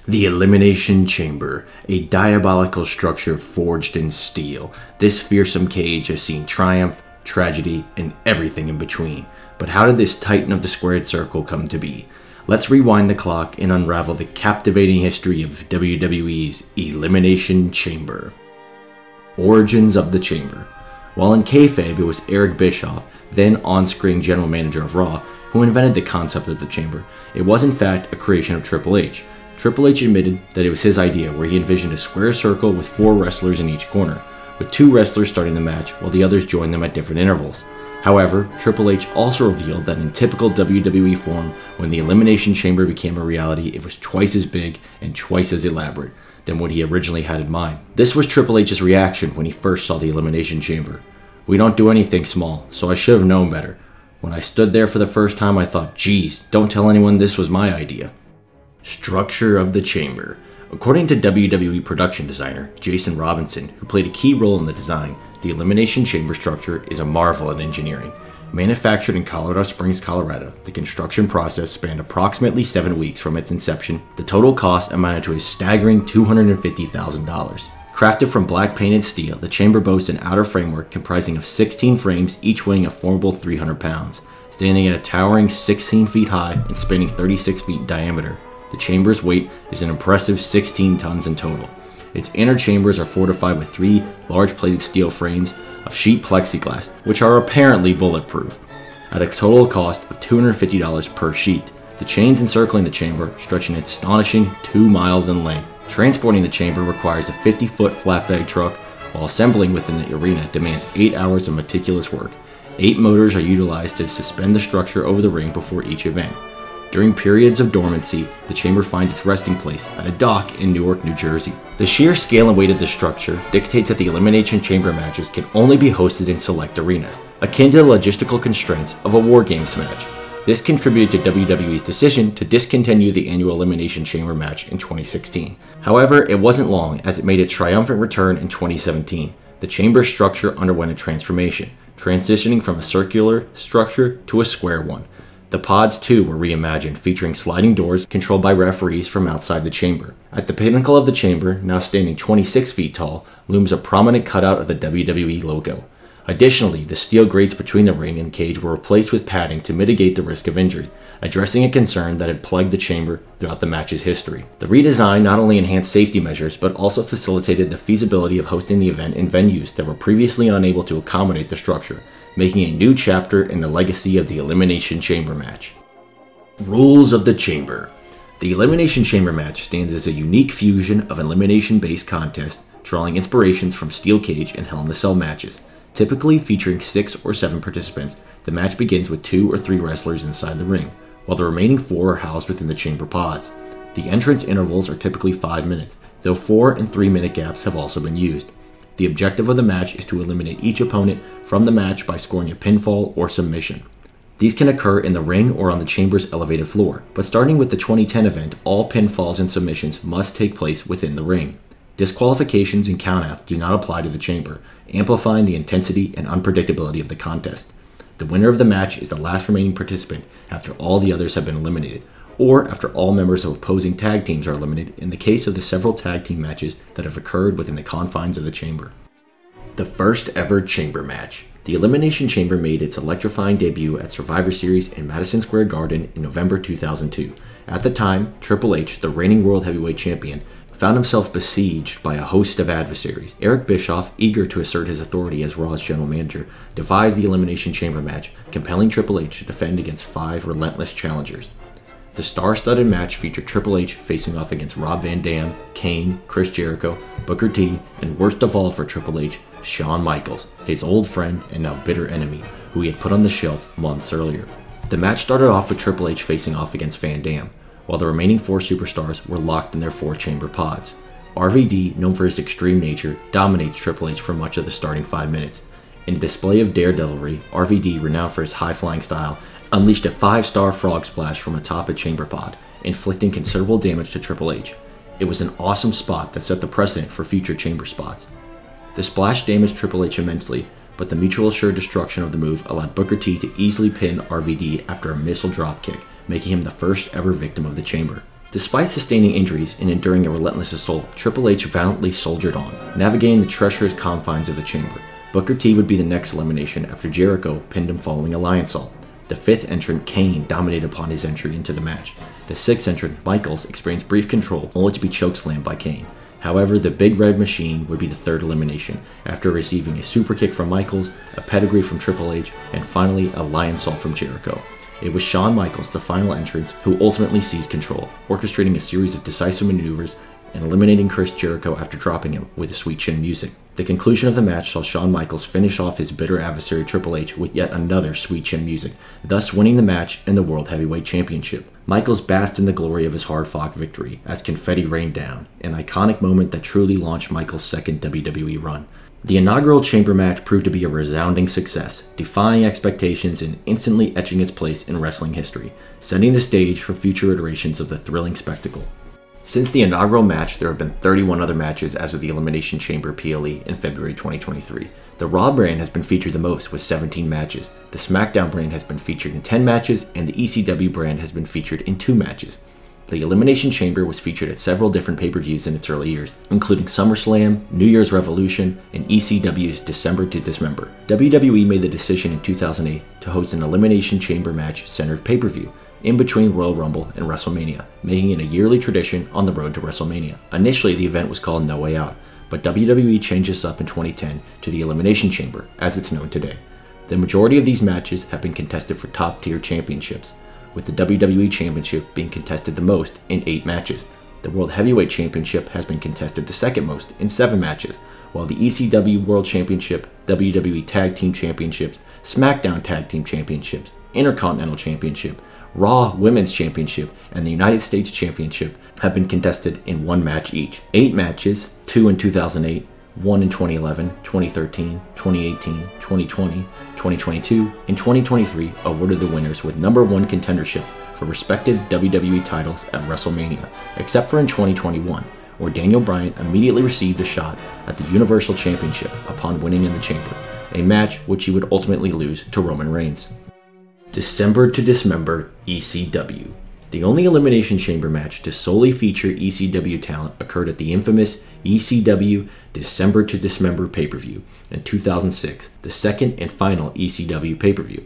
The Elimination Chamber, a diabolical structure forged in steel. This fearsome cage has seen triumph, tragedy, and everything in between. But how did this titan of the squared circle come to be? Let's rewind the clock and unravel the captivating history of WWE's Elimination Chamber. Origins of the Chamber. While in kayfabe, it was Eric Bischoff, then on-screen general manager of Raw, who invented the concept of the Chamber. It was in fact a creation of Triple H. Triple H admitted that it was his idea, where he envisioned a square circle with 4 wrestlers in each corner, with 2 wrestlers starting the match while the others joined them at different intervals. However, Triple H also revealed that in typical WWE form, when the Elimination Chamber became a reality, it was twice as big and twice as elaborate than what he originally had in mind. This was Triple H's reaction when he first saw the Elimination Chamber. "We don't do anything small, so I should have known better. When I stood there for the first time, I thought, geez, don't tell anyone this was my idea." Structure of the Chamber. According to WWE production designer Jason Robinson, who played a key role in the design, the Elimination Chamber structure is a marvel in engineering. Manufactured in Colorado Springs, Colorado, the construction process spanned approximately 7 weeks from its inception. The total cost amounted to a staggering $250,000. Crafted from black painted steel, the chamber boasts an outer framework comprising of 16 frames, each weighing a formidable 300 pounds, standing at a towering 16 feet high and spanning 36 feet in diameter. The chamber's weight is an impressive 16 tons in total. Its inner chambers are fortified with 3 large plated steel frames of sheet plexiglass, which are apparently bulletproof, at a total cost of $250 per sheet. The chains encircling the chamber stretch an astonishing 2 miles in length. Transporting the chamber requires a 50-foot flatbed truck, while assembling within the arena demands 8 hours of meticulous work. 8 motors are utilized to suspend the structure over the ring before each event. During periods of dormancy, the chamber finds its resting place at a dock in Newark, New Jersey. The sheer scale and weight of the structure dictates that the Elimination Chamber matches can only be hosted in select arenas, akin to the logistical constraints of a War Games match. This contributed to WWE's decision to discontinue the annual Elimination Chamber match in 2016. However, it wasn't long, as it made its triumphant return in 2017. The chamber structure underwent a transformation, transitioning from a circular structure to a square one. The pods too were reimagined, featuring sliding doors controlled by referees from outside the chamber. At the pinnacle of the chamber, now standing 26 feet tall, looms a prominent cutout of the WWE logo. Additionally, the steel grates between the ring and cage were replaced with padding to mitigate the risk of injury, addressing a concern that had plagued the chamber throughout the match's history. The redesign not only enhanced safety measures, but also facilitated the feasibility of hosting the event in venues that were previously unable to accommodate the structure, making a new chapter in the legacy of the Elimination Chamber match. Rules of the Chamber. The Elimination Chamber match stands as a unique fusion of elimination-based contests, drawing inspirations from Steel Cage and Hell in a Cell matches. Typically featuring 6 or 7 participants, the match begins with 2 or 3 wrestlers inside the ring, while the remaining 4 are housed within the chamber pods. The entrance intervals are typically 5 minutes, though 4 and 3 minute gaps have also been used. The objective of the match is to eliminate each opponent from the match by scoring a pinfall or submission. These can occur in the ring or on the chamber's elevated floor, but starting with the 2010 event, all pinfalls and submissions must take place within the ring. Disqualifications and countouts do not apply to the chamber, amplifying the intensity and unpredictability of the contest. The winner of the match is the last remaining participant after all the others have been eliminated, or after all members of opposing tag teams are eliminated in the case of the several tag team matches that have occurred within the confines of the chamber. The first ever chamber match. The Elimination Chamber made its electrifying debut at Survivor Series in Madison Square Garden in November 2002. At the time, Triple H, the reigning World Heavyweight Champion, found himself besieged by a host of adversaries. Eric Bischoff, eager to assert his authority as Raw's general manager, devised the Elimination Chamber match, compelling Triple H to defend against 5 relentless challengers. The star-studded match featured Triple H facing off against Rob Van Dam, Kane, Chris Jericho, Booker T, and worst of all for Triple H, Shawn Michaels, his old friend and now bitter enemy, who he had put on the shelf months earlier. The match started off with Triple H facing off against Van Dam, while the remaining 4 superstars were locked in their 4 chamber pods. RVD, known for his extreme nature, dominates Triple H for much of the starting 5 minutes. In a display of daredevilry, RVD, renowned for his high-flying style, unleashed a 5-star frog splash from atop a chamber pod, inflicting considerable damage to Triple H. It was an awesome spot that set the precedent for future chamber spots. The splash damaged Triple H immensely, but the mutual assured destruction of the move allowed Booker T to easily pin RVD after a missile dropkick, making him the first ever victim of the chamber. Despite sustaining injuries and enduring a relentless assault, Triple H valiantly soldiered on, navigating the treacherous confines of the chamber. Booker T would be the next elimination after Jericho pinned him following a lionsault. The fifth entrant, Kane, dominated upon his entry into the match. The sixth entrant, Michaels, experienced brief control, only to be chokeslammed by Kane. However, the Big Red Machine would be the third elimination, after receiving a super kick from Michaels, a pedigree from Triple H, and finally a lionsault from Jericho. It was Shawn Michaels, the final entrant, who ultimately seized control, orchestrating a series of decisive maneuvers and eliminating Chris Jericho after dropping him with a sweet chin music. The conclusion of the match saw Shawn Michaels finish off his bitter adversary Triple H with yet another sweet chin music, thus winning the match and the World Heavyweight Championship. Michaels basked in the glory of his hard-fought victory as confetti rained down, an iconic moment that truly launched Michaels' second WWE run. The inaugural chamber match proved to be a resounding success, defying expectations and instantly etching its place in wrestling history, setting the stage for future iterations of the thrilling spectacle. Since the inaugural match, there have been 31 other matches as of the Elimination Chamber PLE in February 2023. The Raw brand has been featured the most with 17 matches, the SmackDown brand has been featured in 10 matches, and the ECW brand has been featured in 2 matches. The Elimination Chamber was featured at several different pay-per-views in its early years, including SummerSlam, New Year's Revolution, and ECW's December to Dismember. WWE made the decision in 2008 to host an Elimination Chamber match-centered pay-per-view, in between Royal Rumble and WrestleMania, making it a yearly tradition on the road to WrestleMania. Initially, the event was called No Way Out, but WWE changed this up in 2010 to the Elimination Chamber, as it's known today. The majority of these matches have been contested for top-tier championships, with the WWE Championship being contested the most in 8 matches. The World Heavyweight Championship has been contested the second most in 7 matches, while the ECW World Championship, WWE Tag Team Championships, SmackDown Tag Team Championships, Intercontinental Championship, Raw Women's Championship, and the United States Championship have been contested in 1 match each. 8 matches, 2 in 2008, 1 in 2011, 2013, 2018, 2020, 2022, and 2023 awarded the winners with #1 contendership for respective WWE titles at WrestleMania, except for in 2021, where Daniel Bryan immediately received a shot at the Universal Championship upon winning in the Chamber, a match which he would ultimately lose to Roman Reigns. December to Dismember ECW. The only Elimination Chamber match to solely feature ECW talent occurred at the infamous ECW December to Dismember pay-per-view in 2006, the second and final ECW pay-per-view.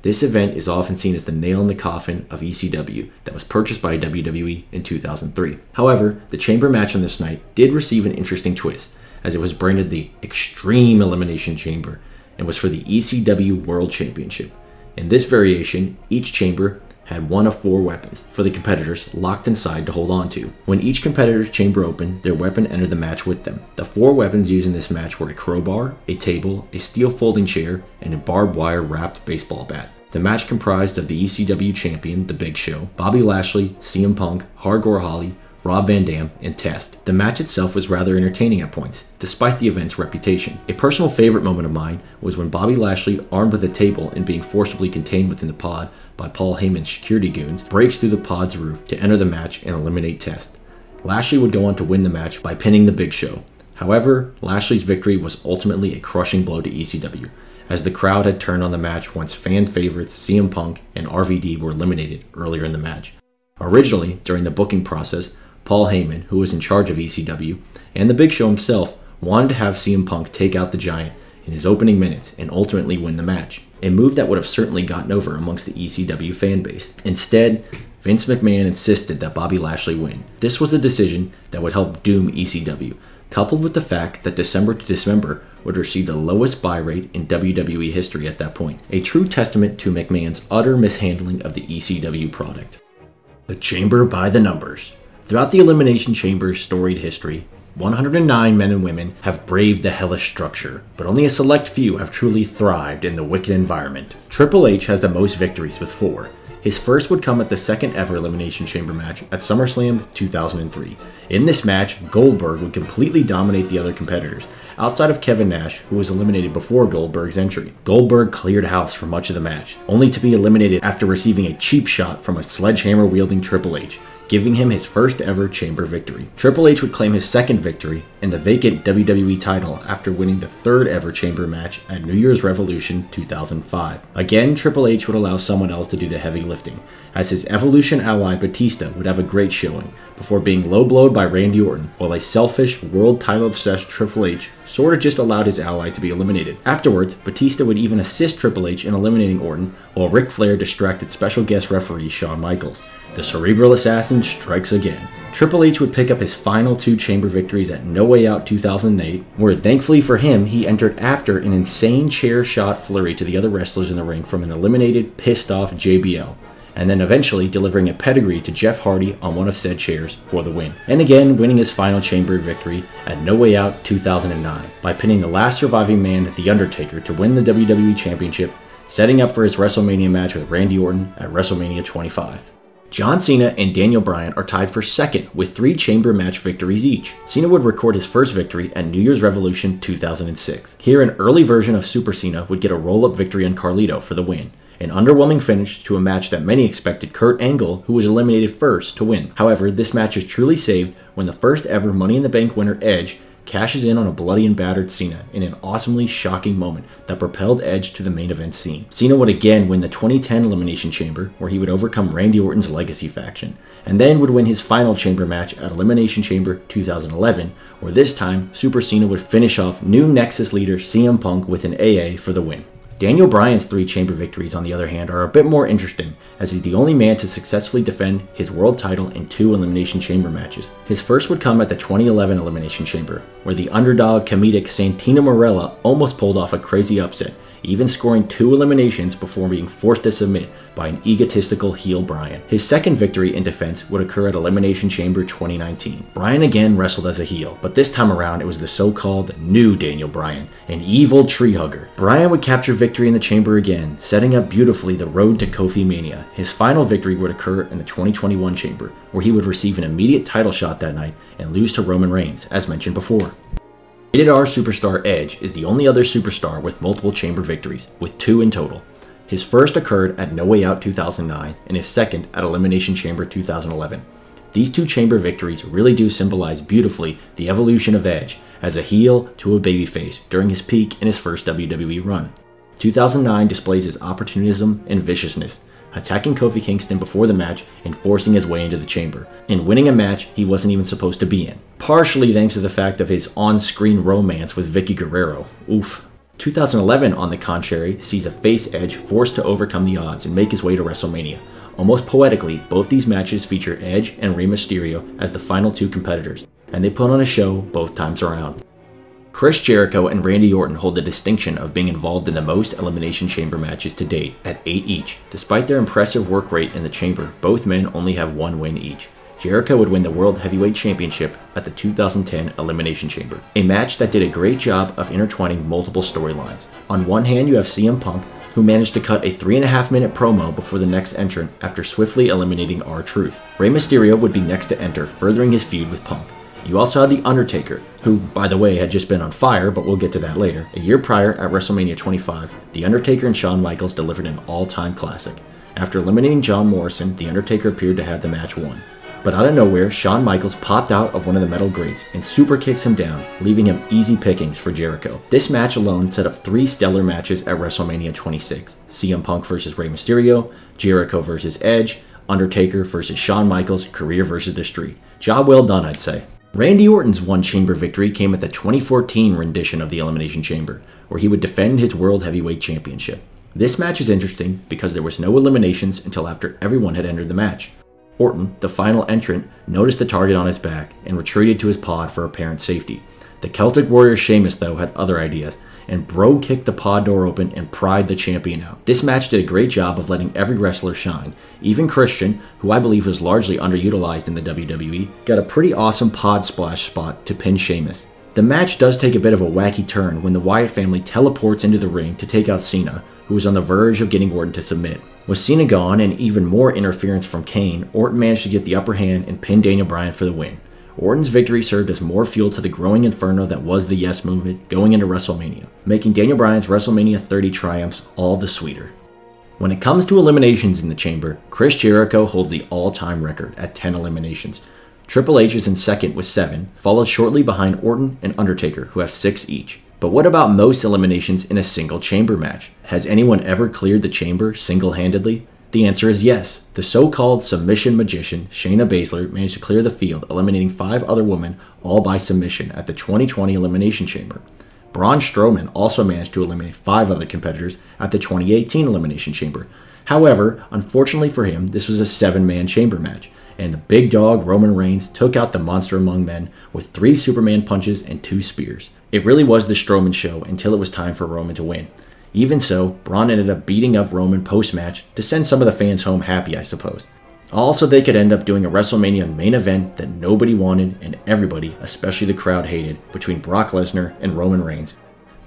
This event is often seen as the nail in the coffin of ECW that was purchased by WWE in 2003. However, the Chamber match on this night did receive an interesting twist, as it was branded the Extreme Elimination Chamber and was for the ECW World Championship. In this variation, each chamber had 1 of 4 weapons for the competitors locked inside to hold on to. When each competitor's chamber opened, their weapon entered the match with them. The 4 weapons used in this match were a crowbar, a table, a steel folding chair, and a barbed wire wrapped baseball bat. The match comprised of the ECW champion, The Big Show, Bobby Lashley, CM Punk, Hardcore Holly, Rob Van Dam, and Test. The match itself was rather entertaining at points, despite the event's reputation. A personal favorite moment of mine was when Bobby Lashley, armed with a table and being forcibly contained within the pod by Paul Heyman's security goons, breaks through the pod's roof to enter the match and eliminate Test. Lashley would go on to win the match by pinning The Big Show. However, Lashley's victory was ultimately a crushing blow to ECW, as the crowd had turned on the match once fan favorites CM Punk and RVD were eliminated earlier in the match. Originally, during the booking process, Paul Heyman, who was in charge of ECW, and The Big Show himself wanted to have CM Punk take out the Giant in his opening minutes and ultimately win the match, a move that would have certainly gotten over amongst the ECW fan base. Instead, Vince McMahon insisted that Bobby Lashley win. This was a decision that would help doom ECW, coupled with the fact that December to Dismember would receive the lowest buy rate in WWE history at that point, a true testament to McMahon's utter mishandling of the ECW product. The Chamber by the Numbers. Throughout the Elimination Chamber's storied history, 109 men and women have braved the hellish structure, but only a select few have truly thrived in the wicked environment. Triple H has the most victories with 4. His first would come at the second ever Elimination Chamber match at SummerSlam 2003. In this match, Goldberg would completely dominate the other competitors, outside of Kevin Nash, who was eliminated before Goldberg's entry. Goldberg cleared house for much of the match, only to be eliminated after receiving a cheap shot from a sledgehammer-wielding Triple H, giving him his first ever chamber victory. Triple H would claim his second victory in the vacant WWE title after winning the third ever chamber match at New Year's Revolution 2005. Again, Triple H would allow someone else to do the heavy lifting, as his Evolution ally Batista would have a great showing, before being low-blowed by Randy Orton, while a selfish, world title-obsessed Triple H sorta just allowed his ally to be eliminated. Afterwards, Batista would even assist Triple H in eliminating Orton, while Ric Flair distracted special guest referee Shawn Michaels. The cerebral assassin strikes again. Triple H would pick up his final 2 chamber victories at No Way Out 2008, where thankfully for him, he entered after an insane chair shot flurry to the other wrestlers in the ring from an eliminated, pissed off JBL, and then eventually delivering a pedigree to Jeff Hardy on one of said chairs for the win. And again, winning his final chamber victory at No Way Out 2009 by pinning the last surviving man, The Undertaker, to win the WWE Championship, setting up for his WrestleMania match with Randy Orton at WrestleMania 25. John Cena and Daniel Bryan are tied for second with 3 chamber match victories each. Cena would record his first victory at New Year's Revolution 2006. Here, an early version of Super Cena would get a roll-up victory on Carlito for the win. An underwhelming finish to a match that many expected Kurt Angle, who was eliminated first, to win. However, this match is truly saved when the first ever Money in the Bank winner Edge cashes in on a bloody and battered Cena in an awesomely shocking moment that propelled Edge to the main event scene. Cena would again win the 2010 Elimination Chamber, where he would overcome Randy Orton's Legacy faction, and then would win his final chamber match at Elimination Chamber 2011, where this time Super Cena would finish off new Nexus leader CM Punk with an AA for the win. Daniel Bryan's 3 chamber victories, on the other hand, are a bit more interesting, as he's the only man to successfully defend his world title in 2 Elimination Chamber matches. His first would come at the 2011 Elimination Chamber, where the underdog comedic Santino Marella almost pulled off a crazy upset, even scoring 2 eliminations before being forced to submit by an egotistical heel Bryan. His second victory in defense would occur at Elimination Chamber 2019. Bryan again wrestled as a heel, but this time around it was the so-called new Daniel Bryan, an evil tree hugger. Bryan would capture victory in the chamber again, setting up beautifully the road to Kofi Mania. His final victory would occur in the 2021 chamber, where he would receive an immediate title shot that night and lose to Roman Reigns, as mentioned before. Rated R superstar Edge is the only other superstar with multiple chamber victories, with 2 in total. His first occurred at No Way Out 2009, and his second at Elimination Chamber 2011. These 2 chamber victories really do symbolize beautifully the evolution of Edge as a heel to a babyface during his peak in his first WWE run. 2009 displays his opportunism and viciousness, attacking Kofi Kingston before the match and forcing his way into the chamber, and winning a match he wasn't even supposed to be in, partially thanks to the fact of his on-screen romance with Vicky Guerrero. Oof. 2011, on the contrary, sees a face Edge forced to overcome the odds and make his way to WrestleMania. Almost poetically, both these matches feature Edge and Rey Mysterio as the final 2 competitors, and they put on a show both times around. Chris Jericho and Randy Orton hold the distinction of being involved in the most Elimination Chamber matches to date, at 8 each. Despite their impressive work rate in the chamber, both men only have 1 win each. Jericho would win the World Heavyweight Championship at the 2010 Elimination Chamber, a match that did a great job of intertwining multiple storylines. On one hand, you have CM Punk, who managed to cut a 3.5-minute promo before the next entrant after swiftly eliminating R-Truth. Rey Mysterio would be next to enter, furthering his feud with Punk. You also had The Undertaker, who, by the way, had just been on fire, but we'll get to that later. A year prior, at WrestleMania 25, The Undertaker and Shawn Michaels delivered an all-time classic. After eliminating John Morrison, The Undertaker appeared to have the match won. But out of nowhere, Shawn Michaels popped out of one of the metal grates and super kicks him down, leaving him easy pickings for Jericho. This match alone set up 3 stellar matches at WrestleMania 26. CM Punk vs. Rey Mysterio, Jericho vs. Edge, Undertaker vs. Shawn Michaels, career versus the street. Job well done, I'd say. Randy Orton's 1 chamber victory came at the 2014 rendition of the Elimination Chamber, where he would defend his World Heavyweight Championship. This match is interesting because there was no eliminations until after everyone had entered the match. Orton, the final entrant, noticed the target on his back and retreated to his pod for apparent safety. The Celtic Warrior Sheamus, though, had other ideas, and Bro kicked the pod door open and pried the champion out. This match did a great job of letting every wrestler shine. Even Christian, who I believe was largely underutilized in the WWE, got a pretty awesome pod splash spot to pin Sheamus. The match does take a bit of a wacky turn when the Wyatt family teleports into the ring to take out Cena, who was on the verge of getting Orton to submit. With Cena gone and even more interference from Kane, Orton managed to get the upper hand and pin Daniel Bryan for the win. Orton's victory served as more fuel to the growing inferno that was the Yes Movement going into WrestleMania, making Daniel Bryan's WrestleMania 30 triumphs all the sweeter. When it comes to eliminations in the Chamber, Chris Jericho holds the all-time record at 10 eliminations. Triple H is in second with 7, followed shortly behind Orton and Undertaker, who have 6 each. But what about most eliminations in a single chamber match? Has anyone ever cleared the chamber single-handedly? The answer is yes. The so-called submission magician Shayna Baszler managed to clear the field, eliminating 5 other women, all by submission, at the 2020 Elimination Chamber. Braun Strowman also managed to eliminate 5 other competitors at the 2018 Elimination Chamber. However, unfortunately for him, this was a 7-man chamber match, and the big dog Roman Reigns took out the monster among men with 3 Superman punches and 2 spears. It really was the Strowman show until it was time for Roman to win. Even so, Braun ended up beating up Roman post-match to send some of the fans home happy, I suppose. Also, they could end up doing a WrestleMania main event that nobody wanted and everybody, especially the crowd, hated, between Brock Lesnar and Roman Reigns.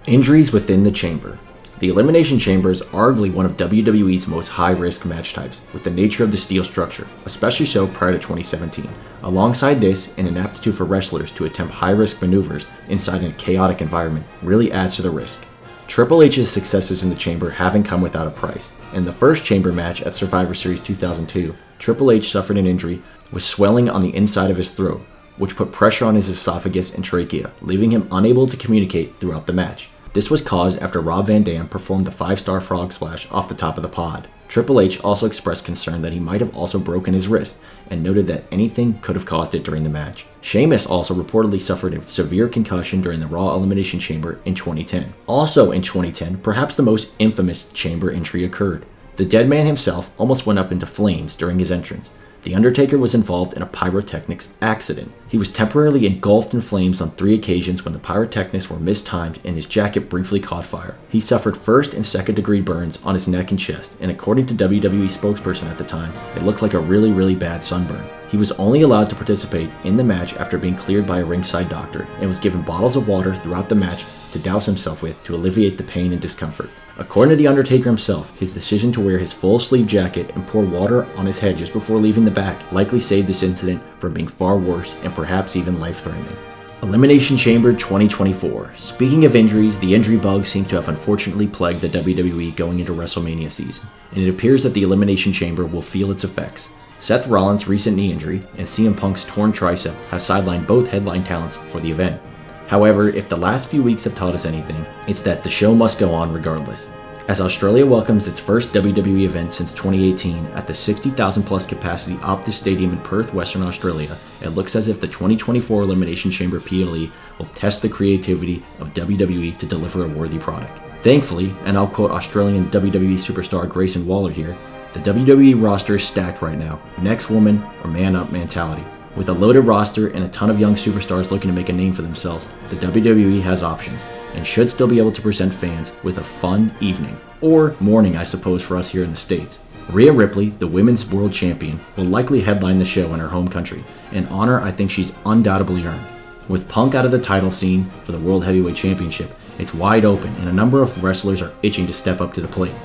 Injuries within the Chamber. The Elimination Chamber is arguably one of WWE's most high-risk match types, with the nature of the steel structure, especially so prior to 2017. Alongside this, an inaptitude for wrestlers to attempt high-risk maneuvers inside a chaotic environment really adds to the risk. Triple H's successes in the Chamber haven't come without a price. In the first Chamber match at Survivor Series 2002, Triple H suffered an injury with swelling on the inside of his throat, which put pressure on his esophagus and trachea, leaving him unable to communicate throughout the match. This was caused after Rob Van Dam performed the 5-star frog splash off the top of the pod. Triple H also expressed concern that he might have also broken his wrist, and noted that anything could have caused it during the match. Sheamus also reportedly suffered a severe concussion during the Raw Elimination Chamber in 2010. Also in 2010, perhaps the most infamous Chamber entry occurred. The Dead Man himself almost went up into flames during his entrance. The Undertaker was involved in a pyrotechnics accident. He was temporarily engulfed in flames on 3 occasions when the pyrotechnics were mistimed and his jacket briefly caught fire. He suffered 1st and 2nd degree burns on his neck and chest, and according to WWE spokesperson at the time, it looked like a really bad sunburn. He was only allowed to participate in the match after being cleared by a ringside doctor, and was given bottles of water throughout the match to douse himself with to alleviate the pain and discomfort. According to The Undertaker himself, his decision to wear his full-sleeve jacket and pour water on his head just before leaving the back likely saved this incident from being far worse and perhaps even life-threatening. Elimination Chamber 2024. Speaking of injuries, the injury bug seems to have unfortunately plagued the WWE going into WrestleMania season, and it appears that the Elimination Chamber will feel its effects. Seth Rollins' recent knee injury and CM Punk's torn tricep have sidelined both headline talents for the event. However, if the last few weeks have taught us anything, it's that the show must go on regardless. As Australia welcomes its first WWE event since 2018 at the 60,000 plus capacity Optus Stadium in Perth, Western Australia, it looks as if the 2024 Elimination Chamber PLE will test the creativity of WWE to deliver a worthy product. Thankfully, and I'll quote Australian WWE superstar Grayson Waller here, the WWE roster is stacked right now, next woman or man up mentality. With a loaded roster and a ton of young superstars looking to make a name for themselves, the WWE has options, and should still be able to present fans with a fun evening, or morning I suppose for us here in the States. Rhea Ripley, the Women's World Champion, will likely headline the show in her home country, an honor I think she's undoubtedly earned. With Punk out of the title scene for the World Heavyweight Championship, it's wide open and a number of wrestlers are itching to step up to the plate.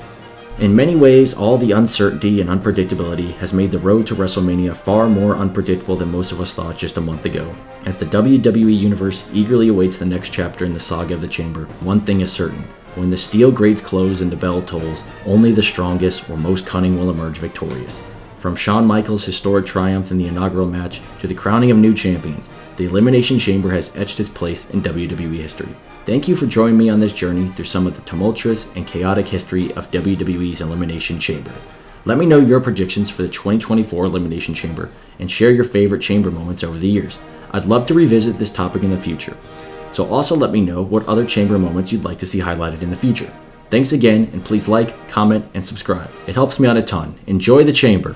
In many ways, all the uncertainty and unpredictability has made the road to WrestleMania far more unpredictable than most of us thought just a month ago. As the WWE Universe eagerly awaits the next chapter in the saga of the Chamber, one thing is certain. When the steel grates close and the bell tolls, only the strongest or most cunning will emerge victorious. From Shawn Michaels' historic triumph in the inaugural match to the crowning of new champions, the Elimination Chamber has etched its place in WWE history. Thank you for joining me on this journey through some of the tumultuous and chaotic history of WWE's Elimination Chamber. Let me know your predictions for the 2024 Elimination Chamber and share your favorite chamber moments over the years. I'd love to revisit this topic in the future. So also let me know what other chamber moments you'd like to see highlighted in the future. Thanks again, and please like, comment, and subscribe. It helps me out a ton. Enjoy the chamber!